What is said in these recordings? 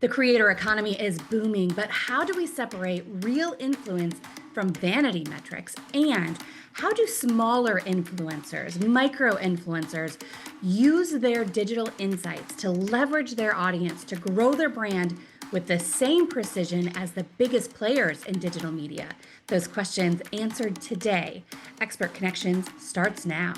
The creator economy is booming, but how do we separate real influence from vanity metrics? And how do smaller influencers, micro influencers, use their digital insights to leverage their audience to grow their brand with the same precision as the biggest players in digital media? Those questions answered today. Expert Connections starts now.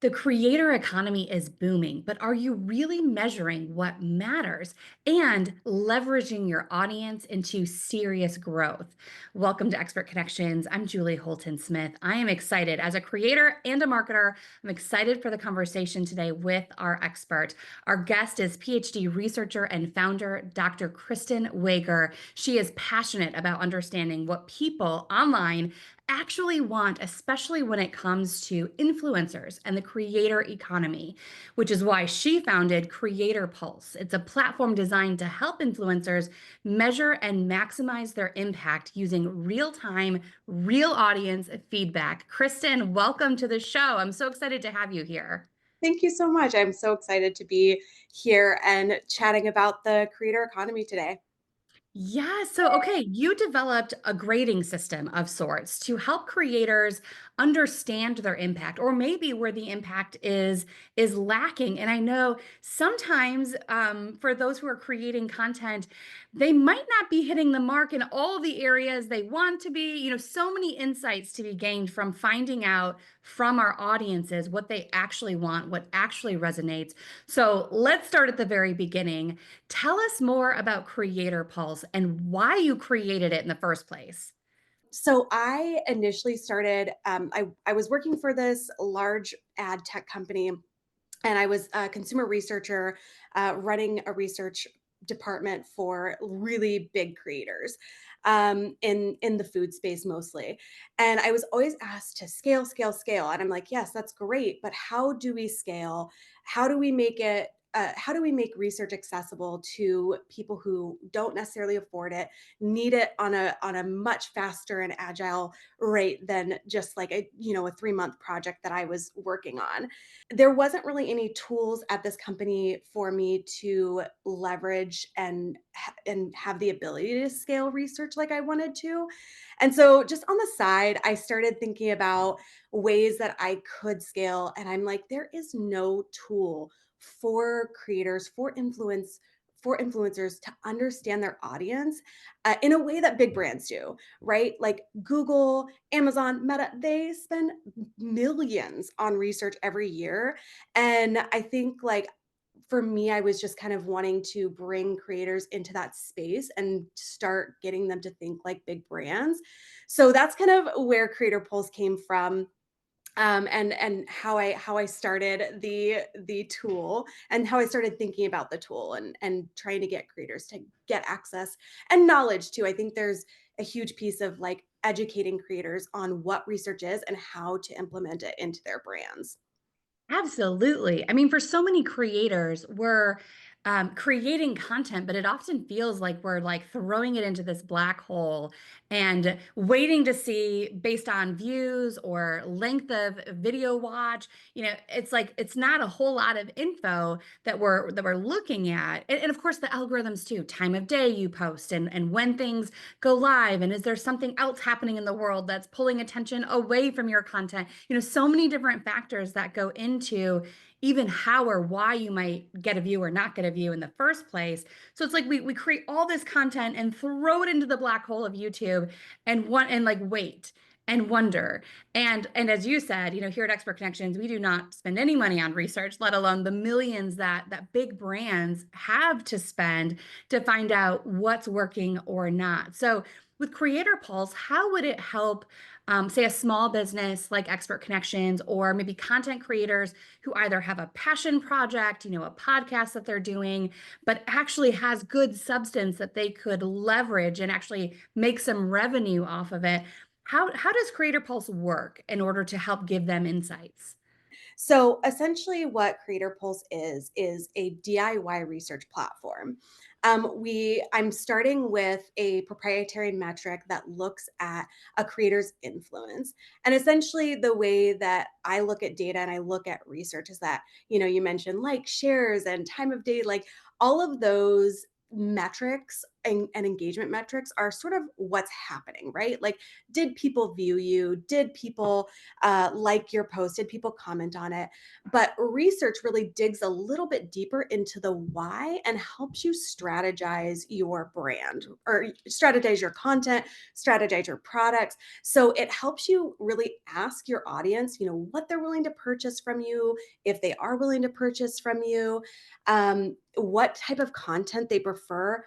The creator economy is booming, but are you really measuring what matters and leveraging your audience into serious growth? Welcome to Expert Connections. I'm Julie Holton Smith. I am excited as a creator and a marketer. I'm excited for the conversation today with our expert. Our guest is Ph.D. researcher and founder, Dr. Kristin Wager. She is passionate about understanding what people online actually want, especially when it comes to influencers and the creator economy, which is why she founded CreatorPulse. It's a platform designed to help influencers measure and maximize their impact using real-time, real audience feedback. Kristin, welcome to the show. I'm so excited to have you here. Thank you so much. I'm so excited to be here and chatting about the creator economy today. Yeah, so okay, you developed a grading system of sorts to help creators understand their impact, or maybe where the impact is lacking. And I know sometimes for those who are creating content, they might not be hitting the mark in all the areas they want to be. So many insights to be gained from finding out from our audiences what they actually want, what actually resonates. So let's start at the very beginning. Tell us more about Creator Pulse and why you created it in the first place. So I initially started, I was working for this large ad tech company, and I was a consumer researcher running a research department for really big creators in the food space mostly. And I was always asked to scale, scale, scale. And I'm like, yes, that's great, but how do we scale? How do we make it? How do we make research accessible to people who don't necessarily afford it, need it on a much faster and agile rate than just like a 3-month project that I was working on? There wasn't really any tools at this company for me to leverage and have the ability to scale research like I wanted to. And so just on the side, I started thinking about ways that I could scale, and I'm like, there is no tool for creators, for influencers to understand their audience in a way that big brands do, right? Like Google, Amazon, Meta, they spend millions on research every year. And I think like for me, I was just kind of wanting to bring creators into that space and start getting them to think like big brands. So that's kind of where Creator Pulse came from. And how I started the tool, and how I started thinking about the tool, and trying to get creators to get access and knowledge too. I think there's a huge piece of like educating creators on what research is and how to implement it into their brands. Absolutely. I mean, for so many creators, we're creating content, but it often feels like we're like throwing it into this black hole and waiting to see based on views or length of video watch. It's like it's not a whole lot of info that we're looking at. And of course, the algorithms too, time of day you post and when things go live, and is there something else happening in the world that's pulling attention away from your content? So many different factors that go into even how or why you might get a view or not get a view in the first place. So it's like we create all this content and throw it into the black hole of YouTube and like wait and wonder. And as you said, here at Expert Connections, we do not spend any money on research, let alone the millions that big brands have to spend to find out what's working or not. So with Creator Pulse, how would it help, say, a small business like Expert Connections, or maybe content creators who either have a passion project, a podcast that they're doing, but actually has good substance that they could leverage and actually make some revenue off of it? How does Creator Pulse work in order to help give them insights? So essentially, what CreatorPulse is a DIY research platform. I'm starting with a proprietary metric that looks at a creator's influence. And essentially, the way that I look at data and I look at research is that, you mentioned like shares and time of day, like all of those metrics and engagement metrics are sort of what's happening, right? Like, did people view you? Did people like your post? Did people comment on it? But research really digs a little bit deeper into the why and helps you strategize your brand or strategize your content, strategize your products. So it helps you really ask your audience, what they're willing to purchase from you, if they are willing to purchase from you, what type of content they prefer.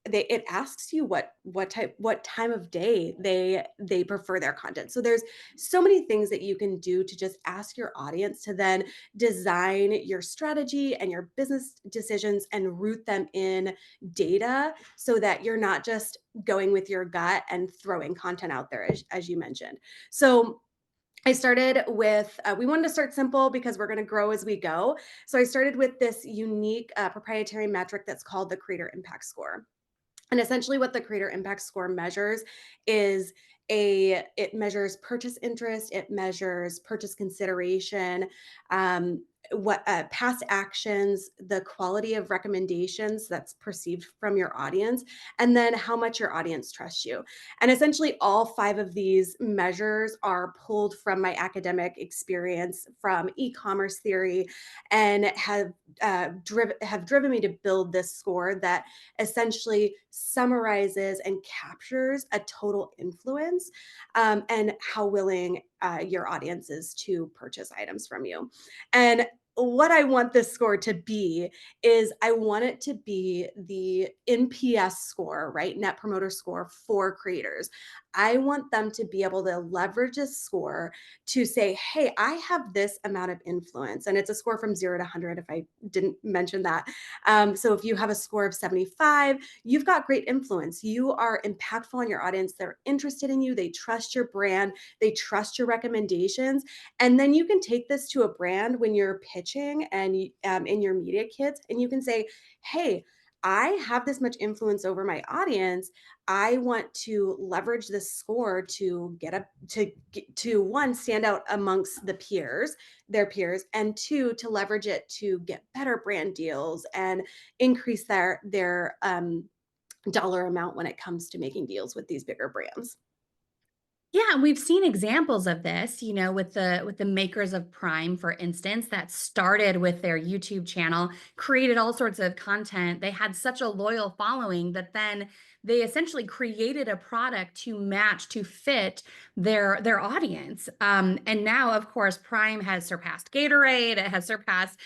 It asks you what time of day they prefer their content. So there's so many things that you can do to just ask your audience to then design your strategy and your business decisions and root them in data so that you're not just going with your gut and throwing content out there, as you mentioned. So I started with, we wanted to start simple because we're going to grow as we go. So I started with this unique proprietary metric that's called the Creator Impact Score. And essentially what the Creator Impact Score measures is it measures purchase interest, it measures purchase consideration, what past actions, the quality of recommendations that's perceived from your audience, and then how much your audience trusts you. And essentially all five of these measures are pulled from my academic experience from e-commerce theory and have driven me to build this score that essentially summarizes and captures a total influence, and how willing your audience is to purchase items from you. And what I want this score to be is I want it to be the NPS score, right? Net Promoter Score for creators. I want them to be able to leverage this score to say, hey, I have this amount of influence. And it's a score from 0 to 100, if I didn't mention that. So if you have a score of 75, you've got great influence. You are impactful on your audience. They're interested in you. They trust your brand. They trust your recommendations. And then you can take this to a brand when you're pitching and in your media kits, and you can say, hey, I have this much influence over my audience. I want to leverage this score to to one, stand out amongst their peers, and two, to leverage it to get better brand deals and increase their dollar amount when it comes to making deals with these bigger brands. Yeah, we've seen examples of this, with the makers of Prime, for instance, that started with their YouTube channel, created all sorts of content. They had such a loyal following that then they essentially created a product to match, to fit their audience. And now, of course, Prime has surpassed Gatorade. It has surpassed,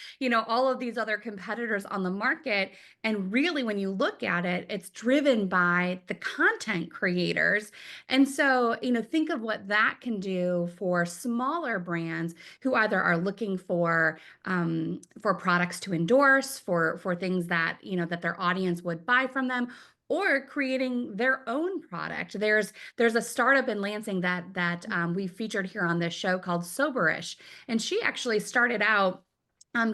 all of these other competitors on the market. And really, when you look at it, it's driven by the content creators. And so, think of what that can do for smaller brands who either are looking for products to endorse, for things that that their audience would buy from them, or creating their own product. There's a startup in Lansing that we featured here on this show called Soberish, and she actually started out.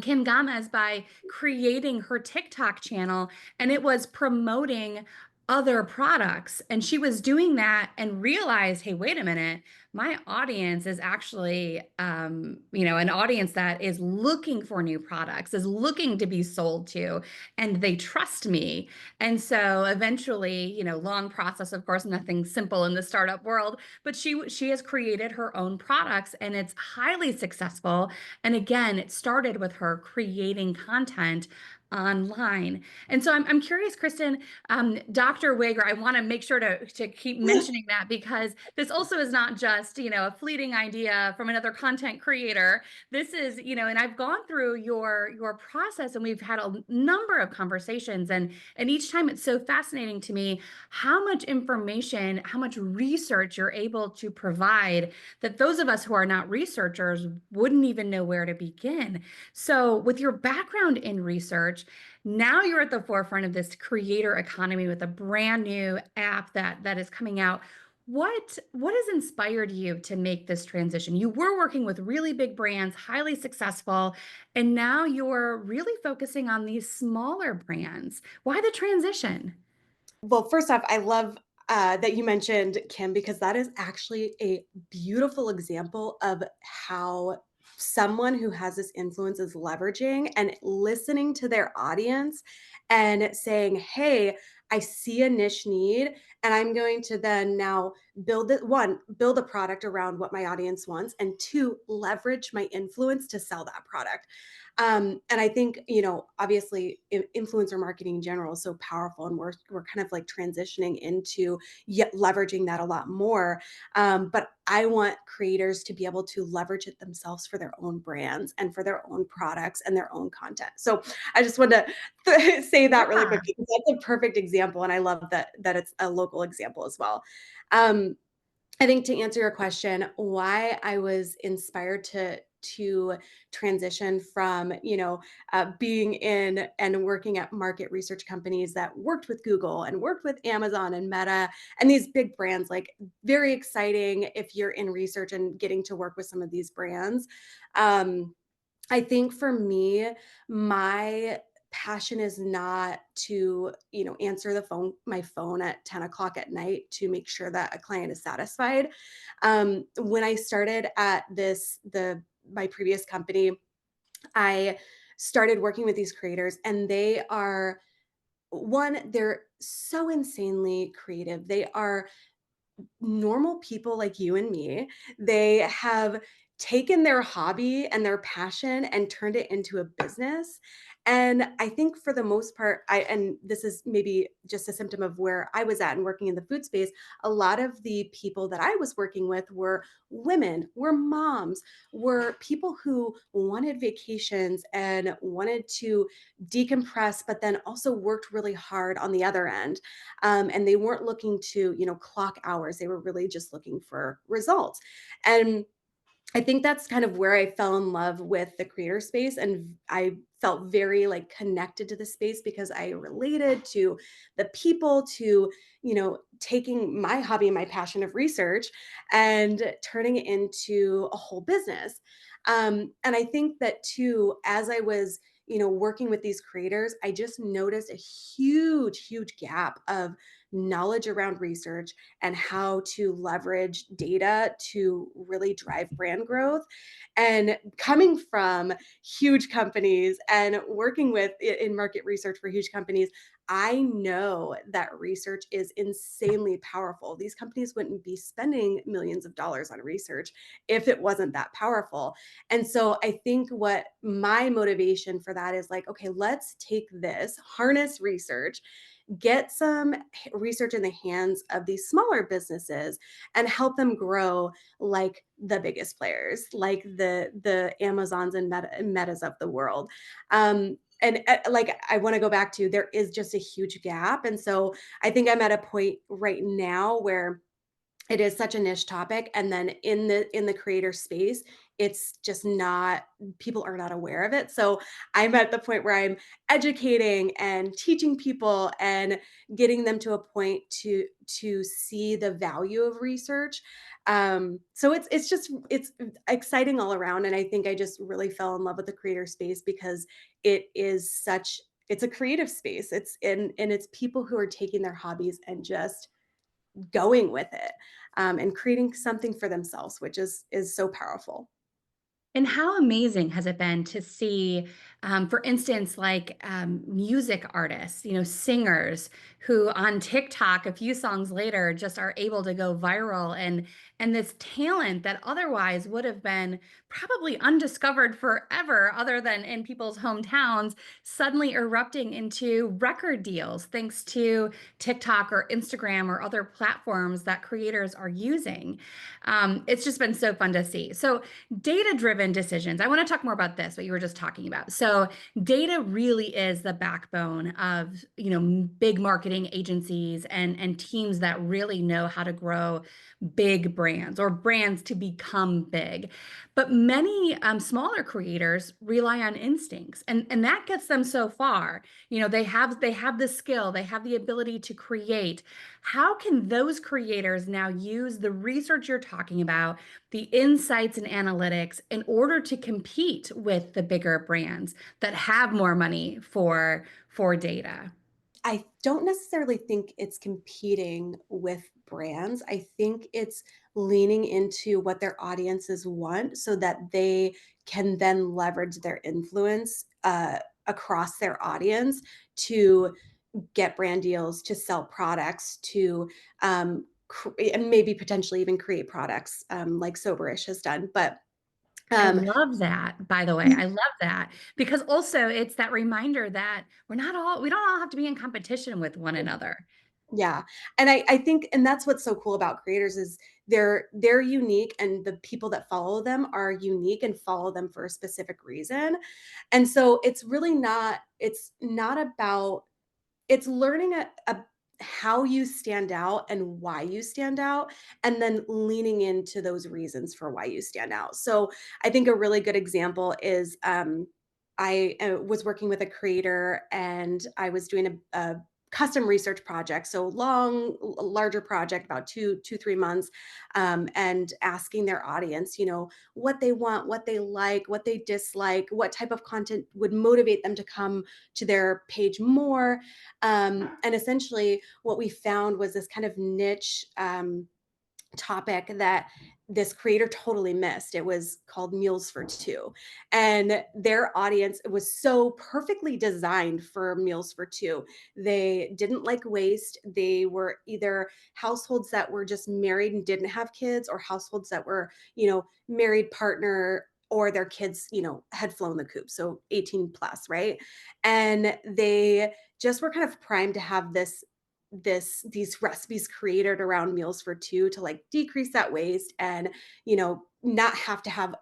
Kim Gomez, by creating her TikTok channel, and it was promoting other products. And she was doing that and realized, hey, wait a minute, my audience is actually, an audience that is looking for new products, is looking to be sold to, and they trust me. And so eventually, long process, of course, nothing simple in the startup world, but she has created her own products, and it's highly successful. And again, it started with her creating content online. And so I'm curious, Kristin, Dr. Wager, I want to make sure to keep mentioning that, because this also is not just, a fleeting idea from another content creator. This is, and I've gone through your process, and we've had a number of conversations, and each time it's so fascinating to me how much information, how much research you're able to provide that those of us who are not researchers wouldn't even know where to begin. So, with your background in research, now you're at the forefront of this creator economy with a brand new app that is coming out. What has inspired you to make this transition? You were working with really big brands, highly successful, and now you're really focusing on these smaller brands. Why the transition? Well, first off, I love that you mentioned Kim because that is actually a beautiful example of how someone who has this influence is leveraging and listening to their audience and saying, "Hey, I see a niche need, and I'm going to then now build it. One, build a product around what my audience wants, and two, leverage my influence to sell that product." And I think, obviously influencer marketing in general is so powerful, and we're kind of like transitioning into yet leveraging that a lot more. But I want creators to be able to leverage it themselves for their own brands and for their own products and their own content. So I just wanted to say that really Yeah. quick because that's a perfect example, and I love that it's a local example as well. Um, I think to answer your question, why I was inspired to transition from being in and working at market research companies that worked with Google and worked with Amazon and Meta and these big brands, like very exciting if you're in research and getting to work with some of these brands. Um, I think for me, my passion is not to, answer my phone at 10 o'clock at night to make sure that a client is satisfied. When I started at my previous company, I started working with these creators, and they're so insanely creative. They are normal people like you and me. They have taken their hobby and their passion and turned it into a business. And I think for the most part, and this is maybe just a symptom of where I was at and working in the food space, a lot of the people that I was working with were women, were moms, were people who wanted vacations and wanted to decompress, but then also worked really hard on the other end. And they weren't looking to, clock hours. They were really just looking for results. And I think that's kind of where I fell in love with the creator space, and I felt very like connected to the space because I related to the people, to, taking my hobby and my passion of research and turning it into a whole business. And I think that too, as I was, working with these creators, I just noticed a huge gap of knowledge around research and how to leverage data to really drive brand growth. And coming from huge companies and working in market research for huge companies, I know that research is insanely powerful. These companies wouldn't be spending millions of dollars on research if it wasn't that powerful. And so I think what my motivation for that is like, okay, let's take this, harness research, get some research in the hands of these smaller businesses and help them grow like the biggest players, like the Amazons and Metas of the world. And like I want to go back to, there is just a huge gap. And so I think I'm at a point right now where it is such a niche topic, and then in the creator space, it's just not, people are not aware of it. So I'm at the point where I'm educating and teaching people and getting them to a point to see the value of research. So it's exciting all around, and I think I just really fell in love with the creator space because it's a creative space. And it's people who are taking their hobbies and just going with it, and creating something for themselves, which is so powerful. And how amazing has it been to see, for instance, like music artists, singers who on TikTok, a few songs later, just are able to go viral, and this talent that otherwise would have been probably undiscovered forever, other than in people's hometowns, suddenly erupting into record deals thanks to TikTok or Instagram or other platforms that creators are using. It's just been so fun to see. So data-driven decisions. I want to talk more about this, what you were just talking about. So So data really is the backbone of, big marketing agencies and teams that really know how to grow big brands or brands to become big. But many smaller creators rely on instincts, and that gets them so far. They have the skill, they have the ability to create. How can those creators now use the research you're talking about, the insights and analytics, in order to compete with the bigger brands that have more money for data? I don't necessarily think it's competing with brands. I think it's leaning into what their audiences want so that they can then leverage their influence across their audience to get brand deals, to sell products, to and maybe potentially even create products like Soberish has done. But I um, love that, by the way. I love that because also it's that reminder that we don't all have to be in competition with one another. Yeah. And I think and that's what's so cool about creators is they're unique and the people that follow them are unique and follow them for a specific reason. And so it's not about it's learning how you stand out and why you stand out and then leaning into those reasons for why you stand out. So I think a really good example is I was working with a creator and I was doing a custom research project, so larger project, about 3 months, and asking their audience, what they want, what they like, what they dislike, what type of content would motivate them to come to their page more. And essentially, what we found was this kind of niche topic that this creator totally missed. It was called Meals for Two. And their audience was so perfectly designed for Meals for Two. They didn't like waste. They were either households that were just married and didn't have kids, or households that were, married partner or their kids, had flown the coop. So 18 plus, right? And they just were kind of primed to have these recipes created around Meals for Two to like decrease that waste and not have to have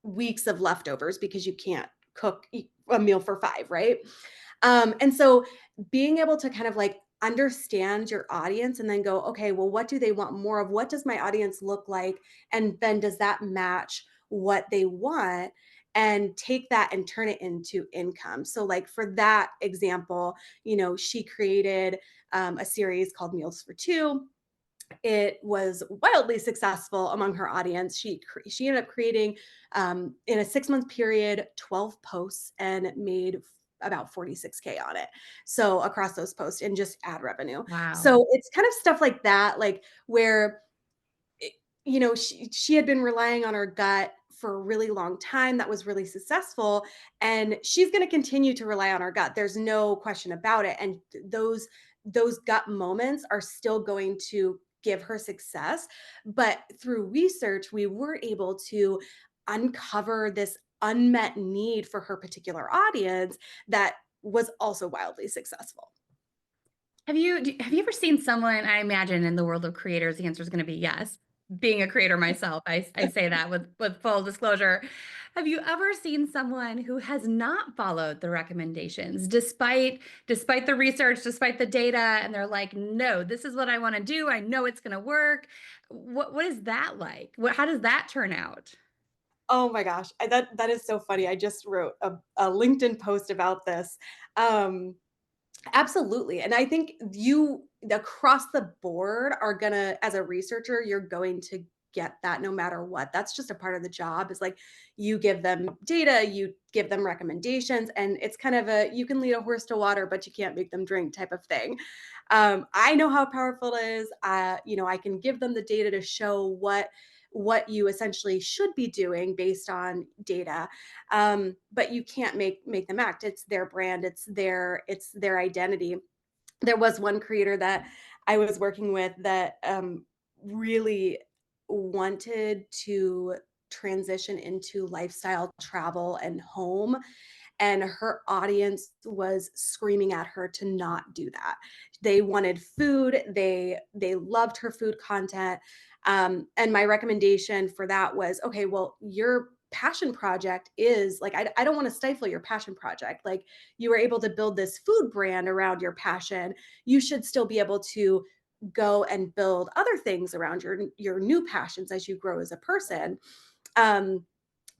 weeks of leftovers because you can't cook a meal for five, right? And so being able to kind of like understand your audience and then go, okay, well, what do they want more of? What does my audience look like? And then does that match what they want? And take that and turn it into income. So, like for that example, she created a series called Meals for Two. It was wildly successful among her audience. She ended up creating in a 6 month period 12 posts and made about 46K on it. So across those posts and just ad revenue. Wow. So it's kind of stuff like that, like where it- she had been relying on her gut for a really long time that was really successful, and she's going to continue to rely on her gut. There's no question about it. And those gut moments are still going to give her success. But through research, we were able to uncover this unmet need for her particular audience that was also wildly successful. Have you ever seen someone, I imagine in the world of creators, the answer is going to be yes. Being a creator myself, I say that with full disclosure. Have you ever seen someone who has not followed the recommendations despite the research, despite the data, and they're like, no, this is what I want to do. I know it's going to work. What is that like? How does that turn out? Oh my gosh, that is so funny. I just wrote a LinkedIn post about this. Um, Absolutely. And I think you across the board are gonna, as a researcher, you're going to get that no matter what. That's just a part of the job is like you give them data, you give them recommendations, and it's kind of a you can lead a horse to water, but you can't make them drink type of thing. I know how powerful it is. I can give them the data to show what you essentially should be doing based on data, but you can't make them act. It's their brand, it's their identity. There was one creator that I was working with that really wanted to transition into lifestyle travel and home, and her audience was screaming at her to not do that. They wanted food, they loved her food content. And my recommendation for that was, okay, well, you're passion project is like, I don't want to stifle your passion project. Like, you were able to build this food brand around your passion. You should still be able to go and build other things around your new passions as you grow as a person. Um,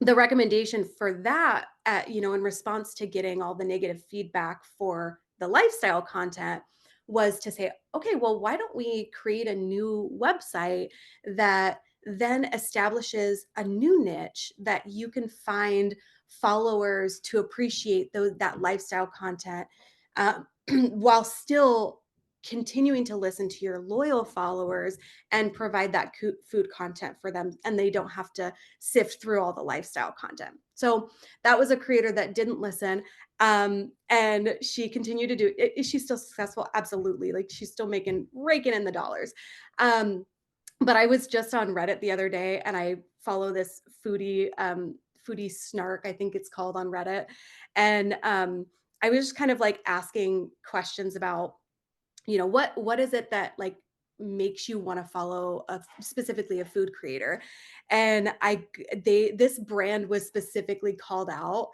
the recommendation for that, in response to getting all the negative feedback for the lifestyle content, was to say, okay, well, why don't we create a new website that then establishes a new niche that you can find followers to appreciate that lifestyle content, uh, while still continuing to listen to your loyal followers and provide that food content for them, and they don't have to sift through all the lifestyle content. So that was a creator that didn't listen. And she continued to do it. Is she still successful? Absolutely. Like, she's still raking in the dollars. Um, but I was just on Reddit the other day, and I follow this foodie snark, I think it's called, on Reddit. And I was just kind of like asking questions about, what is it that like makes you want to follow specifically a food creator. And this brand was specifically called out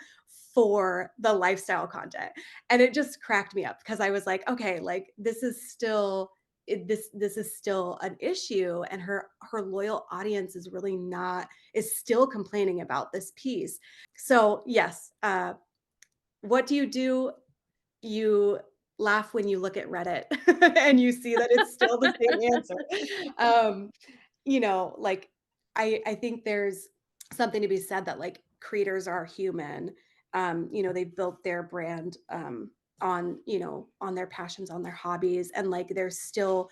for the lifestyle content, and it just cracked me up, because I was like, okay, like, this is still this is still an issue, and her loyal audience is really not is still complaining about this piece. So yes, what do? You laugh when you look at Reddit and you see that it's still the same answer. Like, I think there's something to be said that, like, creators are human. They've built their brand, on their passions, on their hobbies, and like, there's still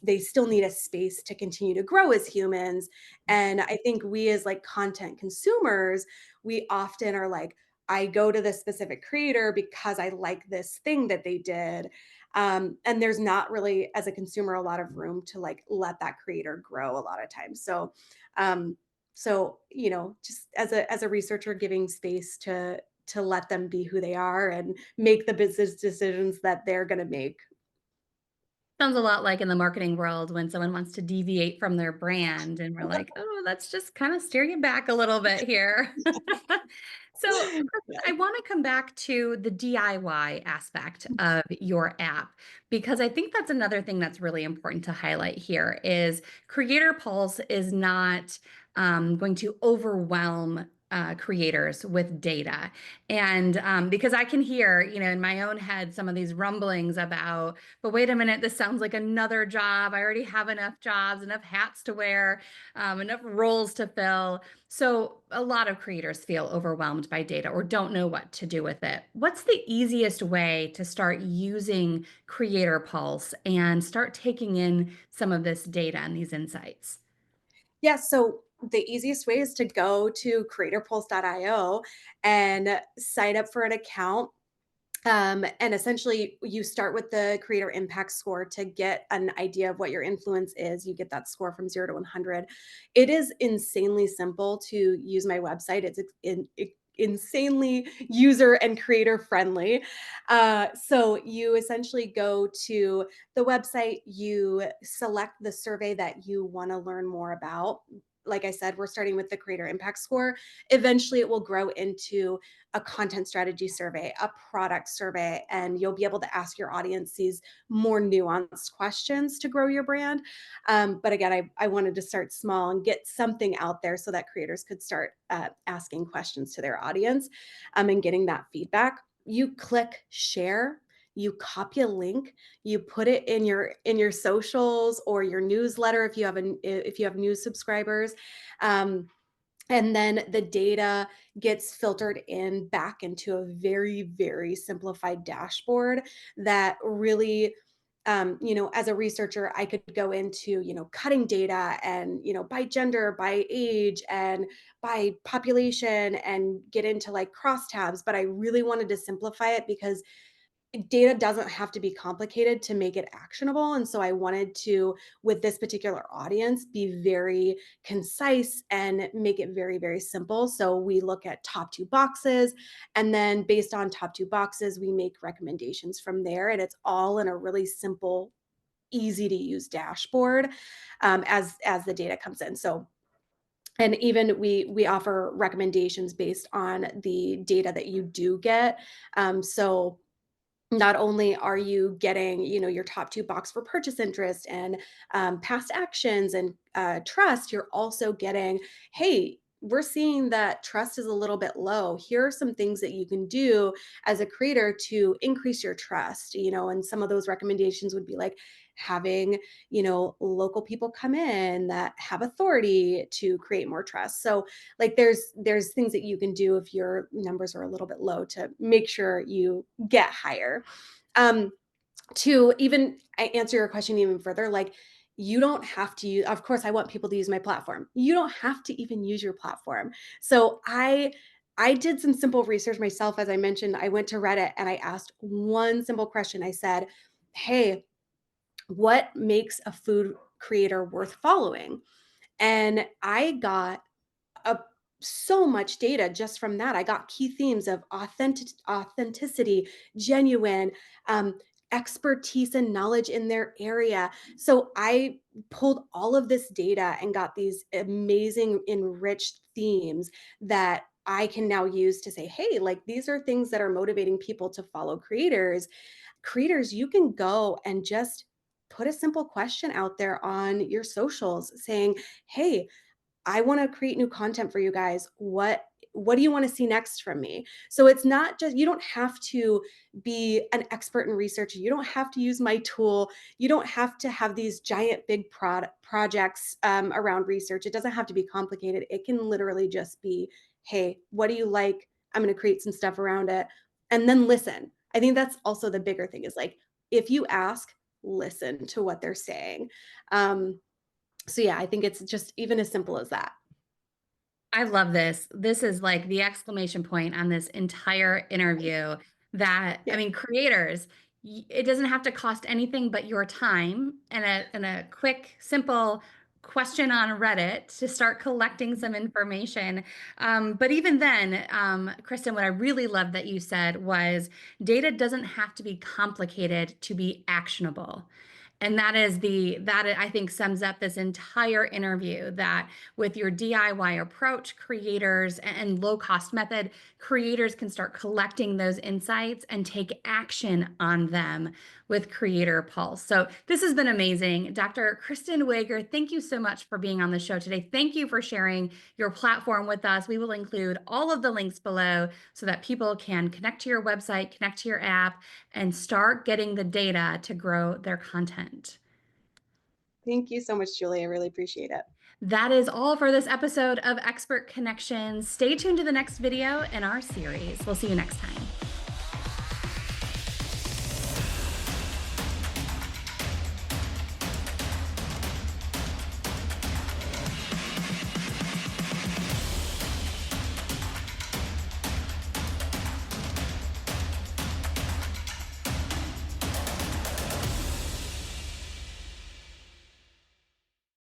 they still need a space to continue to grow as humans. And I think we, as like content consumers, we often are like, I go to this specific creator because I like this thing that they did. And there's not really, as a consumer, a lot of room to like let that creator grow a lot of times. Um, just as a researcher, giving space to let them be who they are and make the business decisions that they're going to make. Sounds a lot like in the marketing world when someone wants to deviate from their brand and we're like, "Oh, let's just kinda steer you back a little bit here." So, Kristen, I wanna come back to the DIY aspect of your app, because I think that's another thing that's really important to highlight here is Creator Pulse is not, going to overwhelm, creators with data. And, because I can hear, in my own head some of these rumblings about, but wait a minute, this sounds like another job. I already have enough jobs, enough hats to wear, enough roles to fill. So a lot of creators feel overwhelmed by data or don't know what to do with it. What's the easiest way to start using Creator Pulse and start taking in some of this data and these insights? Yeah, so the easiest way is to go to creatorpulse.io and sign up for an account. And essentially, you start with the creator impact score to get an idea of what your influence is. You get that score from 0 to 100. It is insanely simple to use my website. Insanely user and creator friendly. So you essentially go to the website, you select the survey that you want to learn more about. Like I said, we're starting with the creator impact score. Eventually, it will grow into a content strategy survey, a product survey, and you'll be able to ask your audience these more nuanced questions to grow your brand. But again, I wanted to start small and get something out there so that creators could start asking questions to their audience, and getting that feedback. You click share, you copy a link, you put it in your socials or your newsletter if you have news subscribers. um, and then the data gets filtered in back into a very, very simplified dashboard that really, as a researcher, I could go into, cutting data and, by gender, by age, and by population, and get into like crosstabs. But I really wanted to simplify it because data doesn't have to be complicated to make it actionable. And so I wanted to, with this particular audience, be very concise and make it very, very simple. So we look at top two boxes, and then based on top two boxes, we make recommendations from there. And it's all in a really simple, easy to use dashboard, as the data comes in. So And even we offer recommendations based on the data that you do get. So not only are you getting, your top 2 box for purchase interest and, past actions and, trust, you're also getting, "Hey, we're seeing that trust is a little bit low. Here are some things that you can do as a creator to increase your trust," and some of those recommendations would be like having, local people come in that have authority to create more trust. So, like, there's things that you can do if your numbers are a little bit low to make sure you get higher. Um, to even answer your question even further, like, you don't have to use, of course, I want people to use my platform. You don't have to even use your platform. So I did some simple research myself. As I mentioned, I went to Reddit and I asked one simple question. I said, "Hey, what makes a food creator worth following?" And I got a so much data just from that. I got key themes of authenticity, genuine, expertise and knowledge in their area. So I pulled all of this data and got these amazing enriched themes that I can now use to say, hey, like, these are things that are motivating people to follow creators. Creators, you can go and just put a simple question out there on your socials saying, hey, I want to create new content for you guys. What do you want to see next from me? So it's not just, you don't have to be an expert in research. You don't have to use my tool. You don't have to have these giant big projects around research. It doesn't have to be complicated. It can literally just be, hey, what do you like? I'm going to create some stuff around it, and then listen. I think that's also the bigger thing, is like, if you ask, listen to what they're saying. So yeah, I think it's just even as simple as that. I love this. This is like the exclamation point on this entire interview that, I Yeah. mean, creators, it doesn't have to cost anything but your time and a quick, simple question on Reddit to start collecting some information. But even then, Kristen, what I really loved that you said was data doesn't have to be complicated to be actionable. And that I think sums up this entire interview, that with your DIY approach, creators and low cost method, creators can start collecting those insights and take action on them with Creator Pulse. So this has been amazing. Dr. Kristin Wager, thank you so much for being on the show today. Thank you for sharing your platform with us. We will include all of the links below so that people can connect to your website, connect to your app, and start getting the data to grow their content. Thank you so much, Julie. I really appreciate it. That is all for this episode of Expert Connections. Stay tuned to the next video in our series. We'll see you next time.